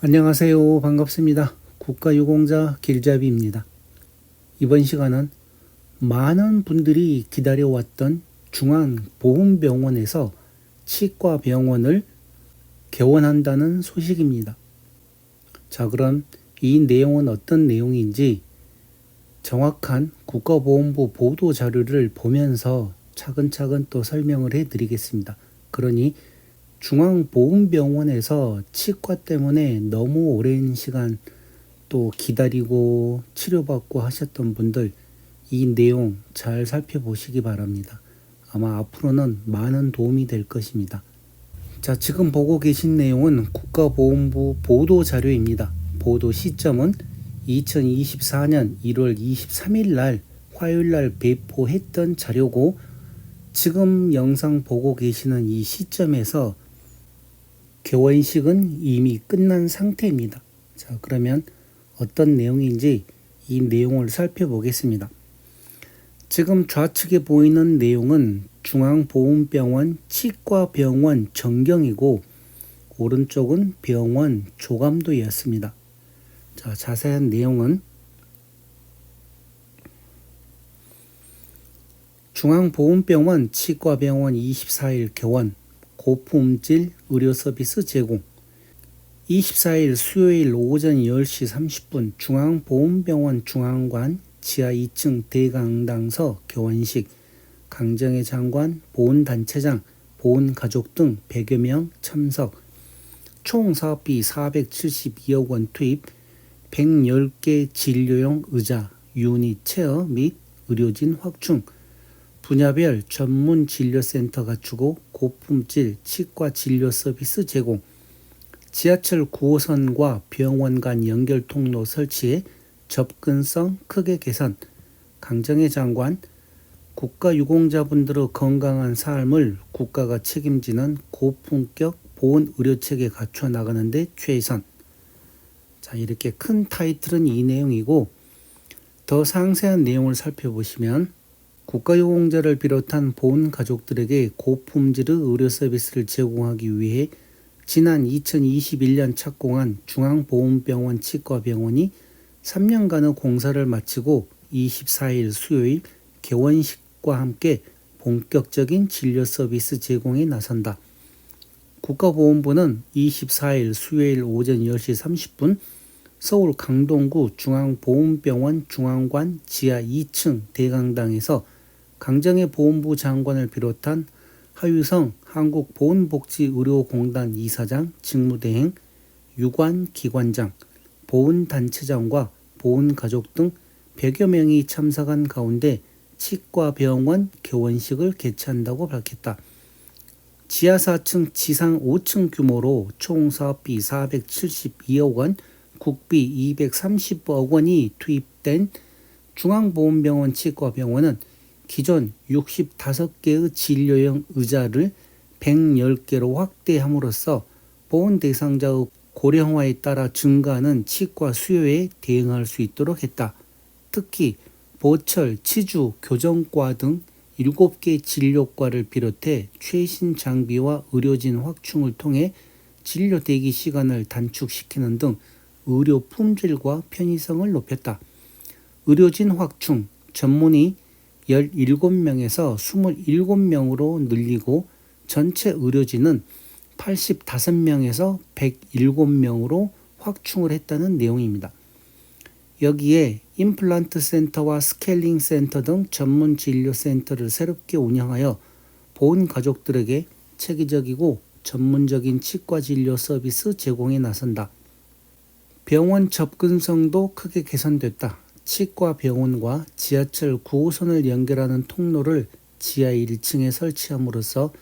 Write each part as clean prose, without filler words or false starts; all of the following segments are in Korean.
안녕하세요. 반갑습니다. 국가유공자 길잡이입니다. 이번 시간은 많은 분들이 기다려왔던 중앙보훈병원에서 치과병원을 개원한다는 소식입니다. 자, 그럼 이 내용은 어떤 내용인지 정확한 국가보훈부 보도자료를 보면서 차근차근 또 설명을 해드리겠습니다. 그러니 중앙보훈병원에서 치과 때문에 너무 오랜 시간 또 기다리고 치료받고 하셨던 분들 이 내용 잘 살펴보시기 바랍니다. 아마 앞으로는 많은 도움이 될 것입니다. 자, 지금 보고 계신 내용은 국가보훈부 보도자료입니다. 보도 시점은 2024년 1월 23일 날 화요일 날 배포했던 자료고 지금 영상 보고 계시는 이 시점에서 개원식은 이미 끝난 상태입니다. 자, 그러면 어떤 내용인지 이 내용을 살펴보겠습니다. 지금 좌측에 보이는 내용은 중앙보훈병원 치과병원 전경이고 오른쪽은 병원 조감도였습니다. 자, 자세한 내용은 중앙보훈병원 치과병원 24일 개원 고품질 의료 서비스 제공 24일 수요일 오전 10시 30분 중앙보훈병원 중앙관 지하 2층 대강당서 개원식 강정의 장관, 보훈단체장, 보훈가족 등 100여 명 참석 총 사업비 472억 원 투입 110개 진료용 의자, 유닛 체어 및 의료진 확충 분야별 전문 진료센터 갖추고 고품질 치과 진료 서비스 제공, 지하철 9호선과 병원 간 연결 통로 설치에 접근성 크게 개선, 강정의 장관, 국가유공자분들의 건강한 삶을 국가가 책임지는 고품격 보훈 의료체계 갖춰 나가는 데 최선. 자, 이렇게 큰 타이틀은 이 내용이고 더 상세한 내용을 살펴보시면 국가유공자를 비롯한 보훈 가족들에게 고품질의 의료 서비스를 제공하기 위해 지난 2021년 착공한 중앙보훈병원 치과병원이 3년간의 공사를 마치고 24일 수요일 개원식과 함께 본격적인 진료 서비스 제공에 나선다. 국가보훈부는 24일 수요일 오전 10시 30분 서울 강동구 중앙보훈병원 중앙관 지하 2층 대강당에서 강정의 보훈부 장관을 비롯한 하유성 한국보훈복지의료공단 이사장 직무대행, 유관기관장, 보훈단체장과 보훈가족 등 100여 명이 참석한 가운데 치과병원 개원식을 개최한다고 밝혔다. 지하 4층, 지상 5층 규모로 총 사업비 472억 원, 국비 230억 원이 투입된 중앙보훈병원 치과병원은 기존 65개의 진료용 의자를 110개로 확대함으로써 보훈 대상자의 고령화에 따라 증가하는 치과 수요에 대응할 수 있도록 했다. 특히 보철, 치주, 교정과 등 7개 진료과를 비롯해 최신 장비와 의료진 확충을 통해 진료 대기 시간을 단축시키는 등 의료 품질과 편의성을 높였다. 의료진 확충, 전문의 17명에서 27명으로 늘리고 전체 의료진은 85명에서 107명으로 확충을 했다는 내용입니다. 여기에 임플란트 센터와 스케일링 센터 등 전문 진료 센터를 새롭게 운영하여 보훈 가족들에게 체계적이고 전문적인 치과 진료 서비스 제공에 나선다. 병원 접근성도 크게 개선됐다. 치과 병원과 지하철 9호선을 연결하는 통로를 지하 1층에 설치함으로써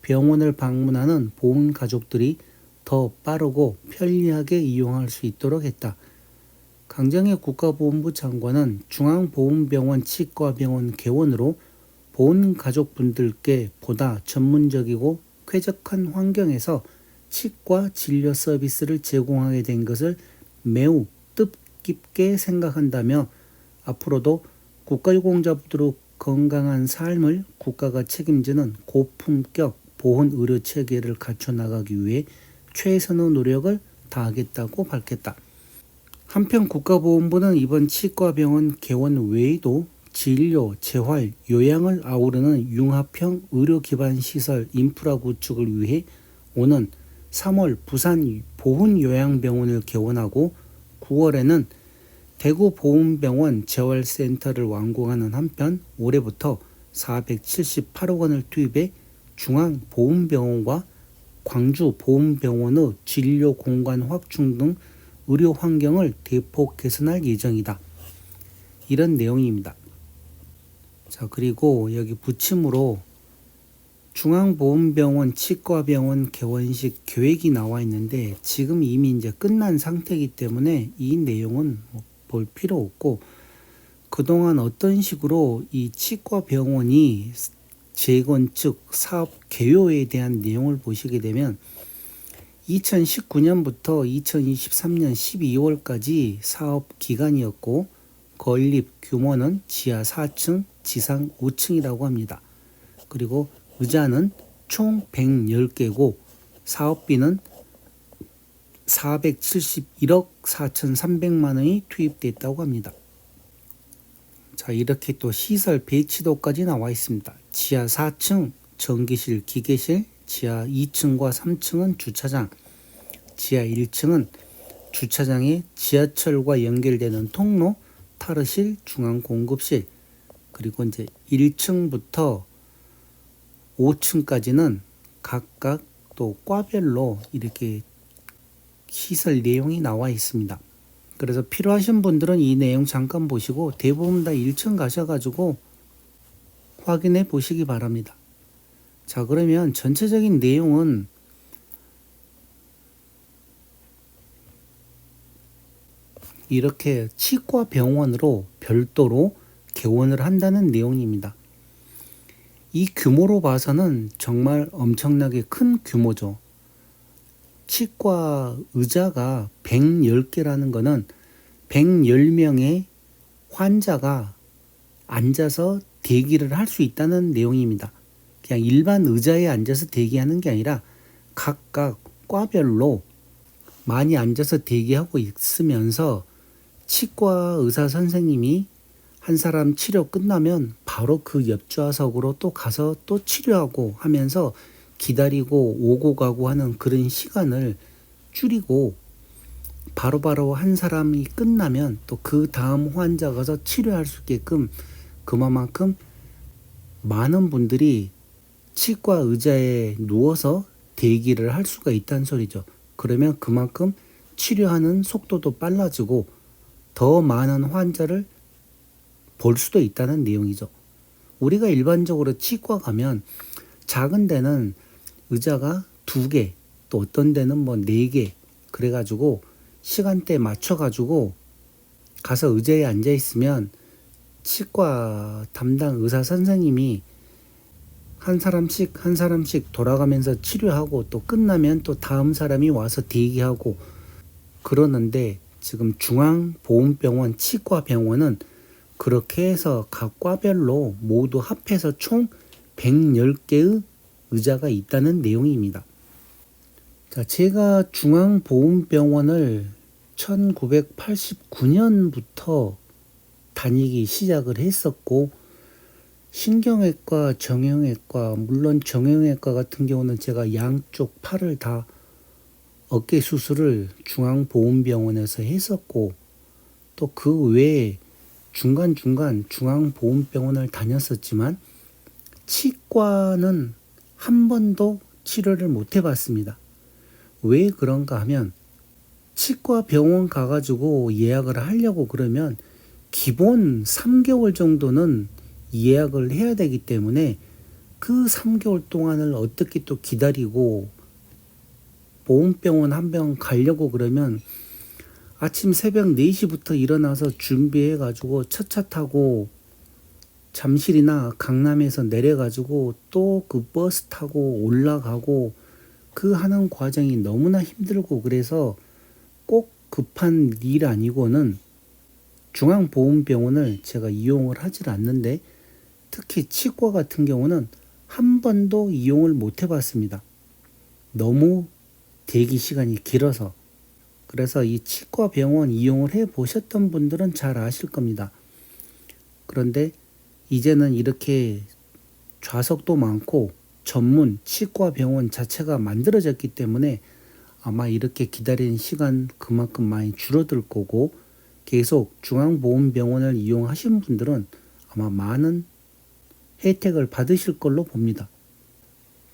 병원을 방문하는 보훈 가족들이 더 빠르고 편리하게 이용할 수 있도록 했다. 강정의 국가보훈부 장관은 중앙보훈병원 치과병원 개원으로 보훈 가족분들께 보다 전문적이고 쾌적한 환경에서 치과 진료 서비스를 제공하게 된 것을 매우 뜻깊게 생각한다며 앞으로도 국가유공자분들의 건강한 삶을 국가가 책임지는 고품격 보훈 의료 체계를 갖춰 나가기 위해 최선의 노력을 다하겠다고 밝혔다. 한편 국가보건부는 이번 치과병원 개원 외에도 진료, 재활, 요양을 아우르는 융합형 의료기반 시설 인프라 구축을 위해 오는 3월 부산 보훈요양병원을 개원하고 9월에는 대구 보훈병원 재활센터를 완공하는 한편 올해부터 478억 원을 투입해 중앙보훈병원과 광주보훈병원의 진료 공간 확충 등 의료 환경을 대폭 개선할 예정이다. 이런 내용입니다. 자, 그리고 여기 붙임으로 중앙보훈병원 치과병원 개원식 계획이 나와 있는데 지금 이미 이제 끝난 상태이기 때문에 이 내용은 볼 필요 없고, 그동안 어떤 식으로 이 치과병원이 재건축 사업 개요에 대한 내용을 보시게 되면 2019년부터 2023년 12월까지 사업 기간이었고 건립 규모는 지하 4층, 지상 5층이라고 합니다. 그리고 의자는 총 110개고 사업비는 471억 4,300만 원이 투입됐다고 합니다. 자, 이렇게 또 시설 배치도까지 나와 있습니다. 지하 4층 전기실, 기계실, 지하 2층과 3층은 주차장, 지하 1층은 주차장에 지하철과 연결되는 통로, 탈의실, 중앙공급실, 그리고 이제 1층부터 5층까지는 각각 또 과별로 이렇게 시설 내용이 나와 있습니다. 그래서 필요하신 분들은 이 내용 잠깐 보시고 대부분 다 1층 가셔가지고 확인해 보시기 바랍니다. 자, 그러면 전체적인 내용은 이렇게 치과병원으로 별도로 개원을 한다는 내용입니다. 이 규모로 봐서는 정말 엄청나게 큰 규모죠. 치과 의자가 110개라는 것은 110명의 환자가 앉아서 대기를 할 수 있다는 내용입니다. 그냥 일반 의자에 앉아서 대기하는 게 아니라 각각 과별로 많이 앉아서 대기하고 있으면서 치과 의사 선생님이 한 사람 치료 끝나면 바로 그 옆좌석으로 또 가서 또 치료하고 하면서 기다리고 오고 가고 하는 그런 시간을 줄이고 바로바로 한 사람이 끝나면 또 그 다음 환자 가서 치료할 수 있게끔 그만큼 많은 분들이 치과 의자에 누워서 대기를 할 수가 있다는 소리죠. 그러면 그만큼 치료하는 속도도 빨라지고 더 많은 환자를 볼 수도 있다는 내용이죠. 우리가 일반적으로 치과 가면 작은 데는 의자가 2개, 또 어떤 데는 뭐 4개, 그래가지고 시간대 맞춰가지고 가서 의자에 앉아 있으면 치과 담당 의사 선생님이 한 사람씩 돌아가면서 치료하고 또 끝나면 또 다음 사람이 와서 대기하고 그러는데, 지금 중앙보훈병원 치과병원은 그렇게 해서 각 과별로 모두 합해서 총 110개의 의자가 있다는 내용입니다. 자, 제가 중앙보훈병원을 1989년부터 다니기 시작을 했었고, 신경외과, 정형외과, 물론 정형외과 같은 경우는 제가 양쪽 팔을 다 어깨 수술을 중앙보훈병원에서 했었고, 또 그 외에 중간중간 중앙보훈병원을 다녔었지만 치과는 한 번도 치료를 못 해봤습니다. 왜 그런가 하면 치과 병원 가가지고 예약을 하려고 그러면 기본 3개월 정도는 예약을 해야 되기 때문에 그 3개월 동안을 어떻게 또 기다리고 보훈병원 한 병 가려고 그러면 아침 새벽 4시부터 일어나서 준비해가지고 첫 차 타고 잠실이나 강남에서 내려가지고 또 그 버스 타고 올라가고 그 하는 과정이 너무나 힘들고, 그래서 꼭 급한 일 아니고는 중앙보훈병원을 제가 이용을 하질 않는데, 특히 치과 같은 경우는 한 번도 이용을 못 해봤습니다. 너무 대기 시간이 길어서. 그래서 이 치과 병원 이용을 해 보셨던 분들은 잘 아실 겁니다. 그런데 이제는 이렇게 좌석도 많고 전문 치과 병원 자체가 만들어졌기 때문에 아마 이렇게 기다리는 시간 그만큼 많이 줄어들 거고, 계속 중앙보험병원을 이용하신 분들은 아마 많은 혜택을 받으실 걸로 봅니다.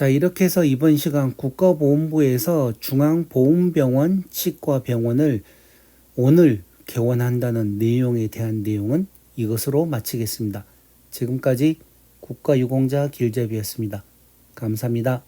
자, 이렇게 해서 이번 시간 국가보험부에서 중앙보험병원 치과병원을 오늘 개원한다는 내용에 대한 내용은 이것으로 마치겠습니다. 지금까지 국가유공자 길잡이였습니다. 감사합니다.